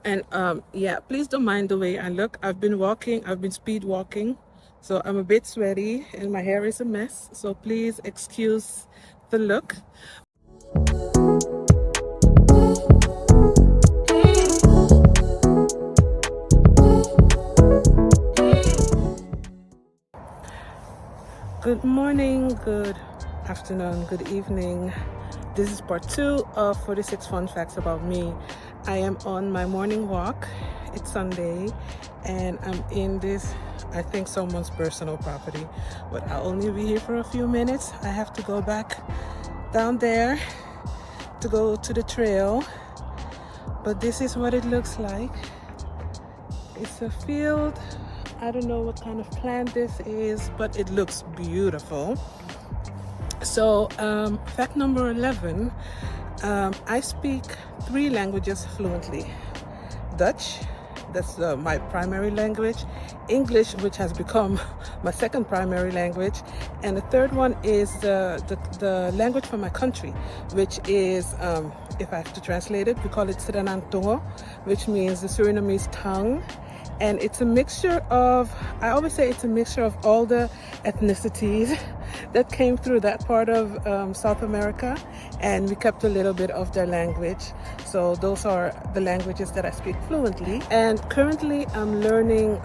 And yeah, please don't mind the way I look. I've been walking, I've been speed walking, so I'm a bit sweaty and my hair is a mess. So please excuse the look. Good morning, good afternoon, good evening. This is part 2 of 46 fun facts about me. I am on my morning walk. It's Sunday and I'm in this, I think, someone's personal property, but I'll only be here for a few minutes. I have to go back down there to go to the trail, but this is what it looks like. It's a field. I don't know what kind of plant this is, but it looks beautiful. So fact number 11, I speak 3 languages fluently. Dutch, that's my primary language. English, which has become my second primary language. And the third one is the language from my country, which is, if I have to translate it, we call it Suriname, which means the Surinamese tongue. And it's a mixture of, I always say it's a mixture of all the ethnicities that came through that part of South America, and we kept a little bit of their language. So those are the languages that I speak fluently. And currently I'm learning,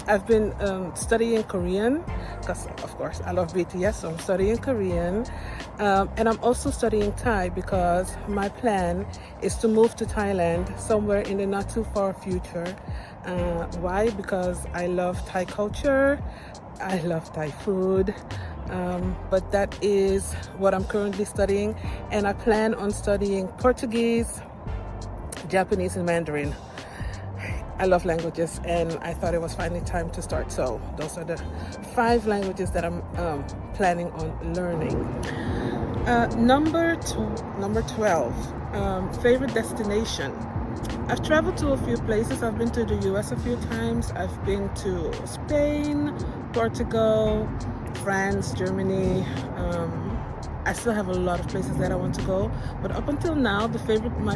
I've been studying Korean, because of course I love BTS, so I'm studying Korean. And I'm also studying Thai because my plan is to move to Thailand somewhere in the not too far future. Why? Because I love Thai culture, I love Thai food, but that is what I'm currently studying, and I plan on studying Portuguese, Japanese, and Mandarin. I love languages, and I thought it was finally time to start. So those are the 5 languages that I'm planning on learning. Number 12, favorite destination. I've traveled to a few places. I've been to the US a few times. I've been to Spain, Portugal, France, Germany. I still have a lot of places that I want to go, but up until now, my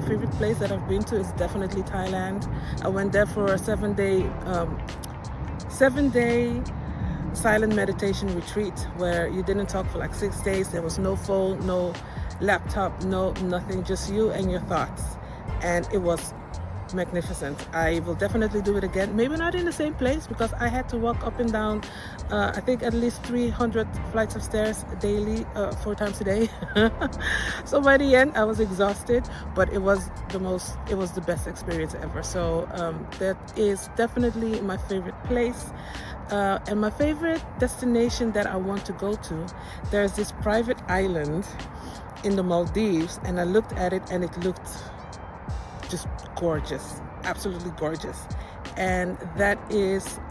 favorite place that I've been to is definitely Thailand. I went there for a 7-day silent meditation retreat where you didn't talk for like 6 days. There was no phone, no laptop, no nothing, just you and your thoughts, and it was magnificent. I will definitely do it again. Maybe not in the same place, because I had to walk up and down I think at least 300 flights of stairs daily, 4 times a day. So by the end I was exhausted, but it was the best experience ever. So that is definitely my favorite place. And my favorite destination that I want to go to, there's this private island in the Maldives, and I looked at it and it looked just gorgeous, absolutely gorgeous. And that is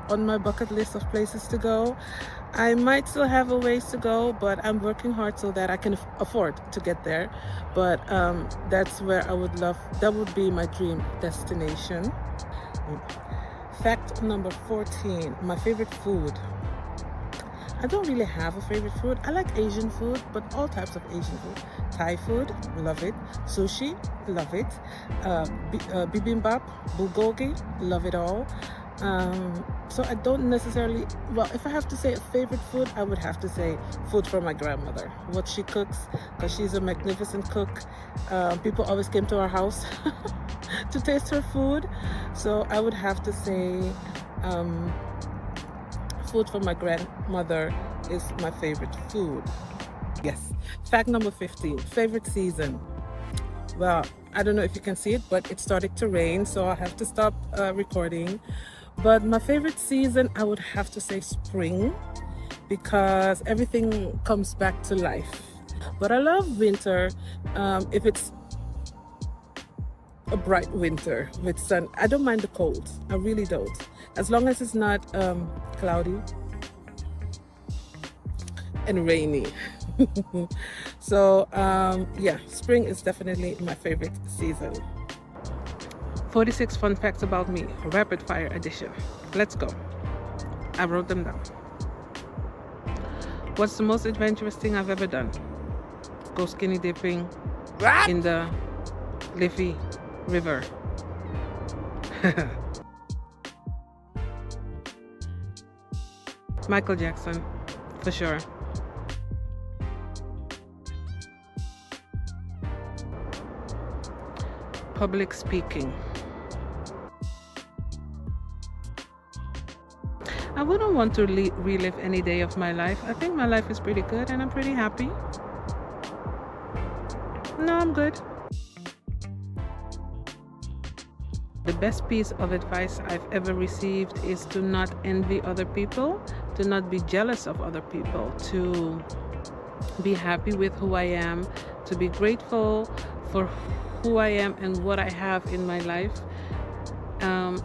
on my bucket list of places to go. I might still have a ways to go, but I'm working hard so that I can afford to get there. But that's where that would be my dream destination. Fact number 14, my favorite food. I don't really have a favorite food. I like Asian food, but all types of Asian food. Thai food, love it. Sushi, love it. Bibimbap, bulgogi, love it all. So I don't necessarily, well, if I have to say a favorite food, I would have to say food from my grandmother. What she cooks, because she's a magnificent cook. People always came to our house to taste her food. So I would have to say food from my grandmother is my favorite food. Yes. Fact number 15, favorite season. Well, I don't know if you can see it, but it started to rain, so I have to stop recording. But my favorite season, I would have to say spring, because everything comes back to life. But I love winter if it's a bright winter with sun. I don't mind the cold, I really don't, as long as it's not cloudy and rainy. So yeah, spring is definitely my favorite season. 46 fun facts about me, rapid fire edition. Let's go. I wrote them down. What's the most adventurous thing I've ever done? Go skinny dipping in the Liffey River. Michael Jackson, for sure. Public speaking. I wouldn't want to relive any day of my life. I think my life is pretty good and I'm pretty happy. No, I'm good. The best piece of advice I've ever received is to not envy other people, to not be jealous of other people, to be happy with who I am, to be grateful for who I am and what I have in my life.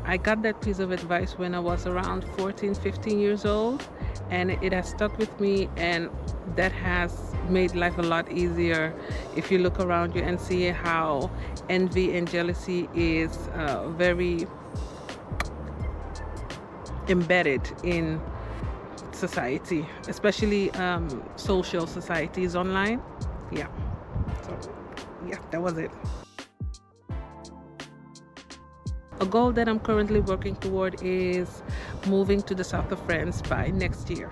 I got that piece of advice when I was around 14, 15 years old, and it has stuck with me, and that has made life a lot easier. If you look around you and see how envy and jealousy is very embedded in society, especially social societies online. Yeah, so yeah, that was it. A goal that I'm currently working toward is moving to the south of France by next year.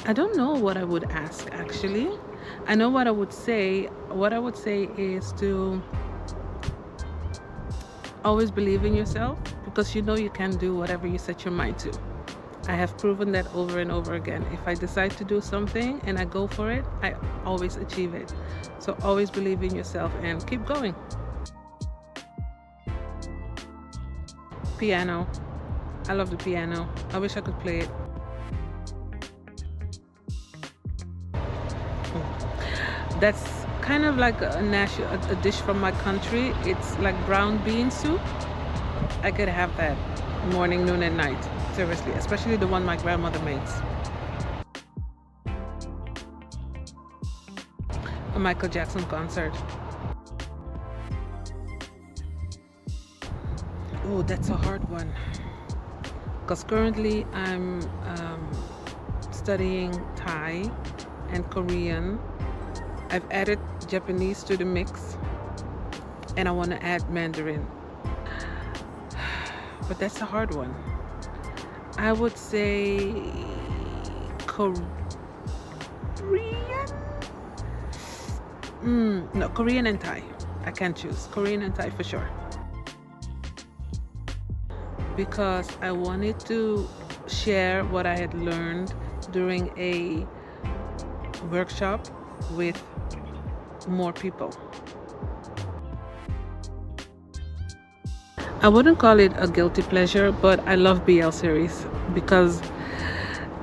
I don't know what I would ask, actually. I know what I would say. What I would say is to always believe in yourself, because you know you can do whatever you set your mind to. I have proven that over and over again. If I decide to do something and I go for it, I always achieve it. So always believe in yourself and keep going. Piano. I love the piano. I wish I could play it. That's kind of like a dish from my country. It's like brown bean soup. I could have that morning, noon, and night. Seriously, especially the one my grandmother makes. A Michael Jackson concert. Oh, that's a hard one. Because currently I'm studying Thai and Korean. I've added Japanese to the mix, and I want to add Mandarin. But that's a hard one. I would say Korean? No, Korean and Thai. I can't choose. Korean and Thai for sure. Because I wanted to share what I had learned during a workshop with more people. I wouldn't call it a guilty pleasure, but I love BL series because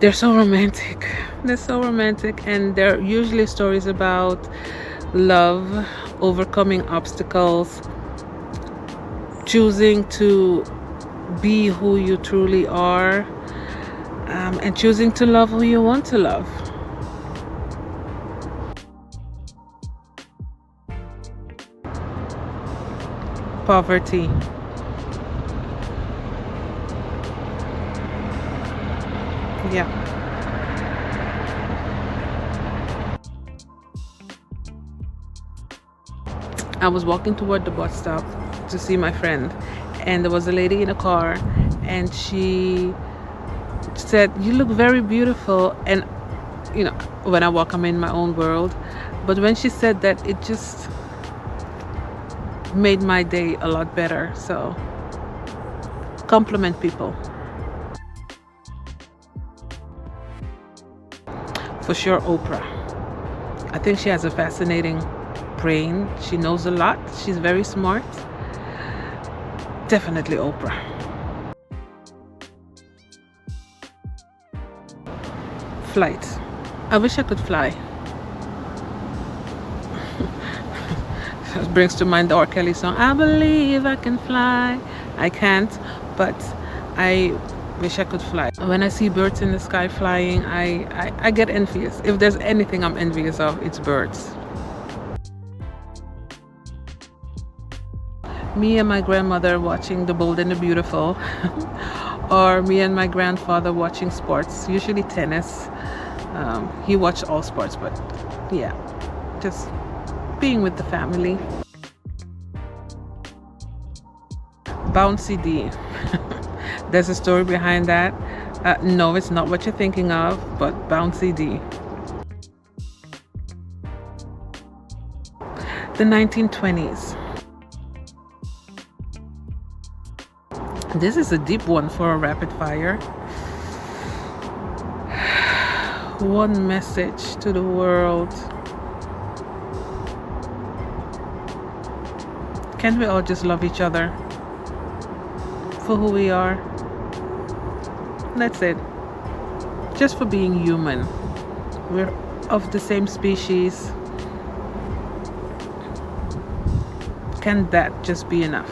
they're so romantic. They're so romantic, and they're usually stories about love, overcoming obstacles, choosing to be who you truly are, and choosing to love who you want to love. Poverty. Yeah. I was walking toward the bus stop to see my friend, and there was a lady in a car, and she said, "You look very beautiful." And you know, when I walk, I'm in my own world, but when she said that, it just made my day a lot better. So compliment people. For sure, Oprah. I think she has a fascinating brain. She knows a lot. She's very smart. Definitely Oprah. Flight. I wish I could fly. It brings to mind the R. Kelly song, "I believe I can fly." I can't, but I wish I could fly. When I see birds in the sky flying, I get envious. If there's anything I'm envious of, it's birds. Me and my grandmother watching The Bold and the Beautiful, or me and my grandfather watching sports, usually tennis. He watched all sports, but yeah, just being with the family. Bouncy D. There's a story behind that. No, it's not what you're thinking of, but Bouncy D. The 1920s. This is a deep one for a rapid fire. One message to the world. Can't we all just love each other for who we are? That's it. Just for being human. We're of the same species. Can that just be enough?